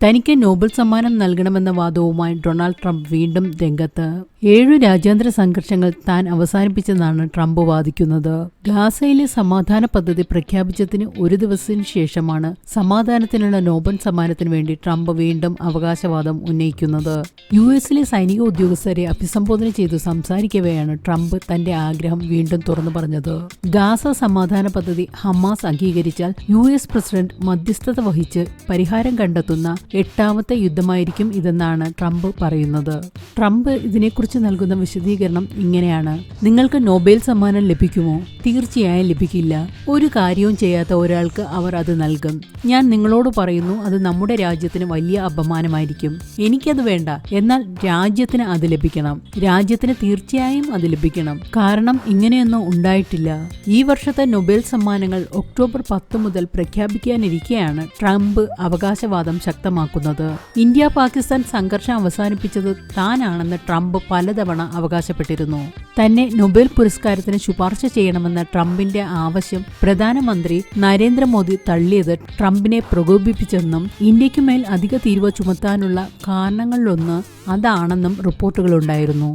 തനിക്ക് നോബൽ സമ്മാനം നൽകണമെന്ന വാദവുമായി ഡൊണാൾഡ് ട്രംപ് വീണ്ടും രംഗത്ത്. 7 രാജ്യാന്തര സംഘർഷങ്ങൾ താൻ അവസാനിപ്പിച്ചെന്നാണ് ട്രംപ് വാദിക്കുന്നത്. ഗാസയിലെ സമാധാന പദ്ധതി പ്രഖ്യാപിച്ചതിന് ഒരു ദിവസത്തിനു ശേഷമാണ് സമാധാനത്തിനുള്ള നോബൽ സമ്മാനത്തിനു വേണ്ടി ട്രംപ് വീണ്ടും അവകാശവാദം ഉന്നയിക്കുന്നത്. യുഎസിലെ സൈനിക ഉദ്യോഗസ്ഥരെ അഭിസംബോധന ചെയ്തു സംസാരിക്കവെയാണ് ട്രംപ് തന്റെ ആഗ്രഹം വീണ്ടും തുറന്നു പറഞ്ഞത്. ഗാസ സമാധാന പദ്ധതി ഹമാസ് അംഗീകരിച്ചാൽ യുഎസ് പ്രസിഡന്റ് മധ്യസ്ഥത വഹിച്ച് പരിഹാരം കണ്ടെത്തുന്ന 8ാമത്തെ യുദ്ധമായിരിക്കും ഇതെന്നാണ് ട്രംപ് പറയുന്നത്. ട്രംപ് ഇതിനെക്കുറിച്ച് നൽകുന്ന വിശദീകരണം ഇങ്ങനെയാണ്: നിങ്ങൾക്ക് നൊബേൽ സമ്മാനം ലഭിക്കുമോ? തീർച്ചയായും ലഭിക്കില്ല. ഒരു കാര്യവും ചെയ്യാത്ത ഒരാൾക്ക് അവർ അത് നൽകും. ഞാൻ നിങ്ങളോട് പറയുന്നു, അത് നമ്മുടെ രാജ്യത്തിന് വലിയ അപമാനമായിരിക്കും. എനിക്കത് വേണ്ട. എന്നാൽ രാജ്യത്തിന് അത് ലഭിക്കണം. രാജ്യത്തിന് തീർച്ചയായും അത് ലഭിക്കണം. കാരണം ഇങ്ങനെയൊന്നും ഉണ്ടായിട്ടില്ല. ഈ വർഷത്തെ നൊബേൽ സമ്മാനങ്ങൾ ഒക്ടോബർ 10 മുതൽ പ്രഖ്യാപിക്കാനിരിക്കെയാണ് ട്രംപ് അവകാശവാദം ശക്തമാക്കുന്നത്. ഇന്ത്യ പാകിസ്ഥാൻ സംഘർഷം അവസാനിപ്പിച്ചത് താനാണെന്ന് ട്രംപ് പലതവണ അവകാശപ്പെട്ടിരുന്നു. തന്നെ നൊബേൽ പുരസ്കാരത്തിന് ശുപാർശ ചെയ്യണമെന്ന ട്രംപിന്റെ ആവശ്യം പ്രധാനമന്ത്രി നരേന്ദ്രമോദി തള്ളിയത് ട്രംപിനെ പ്രകോപിപ്പിച്ചെന്നും ഇന്ത്യക്കുമേൽ അധിക തീരുവ ചുമത്താനുള്ള കാരണങ്ങളിലൊന്ന് അതാണെന്നും റിപ്പോർട്ടുകളുണ്ടായിരുന്നു.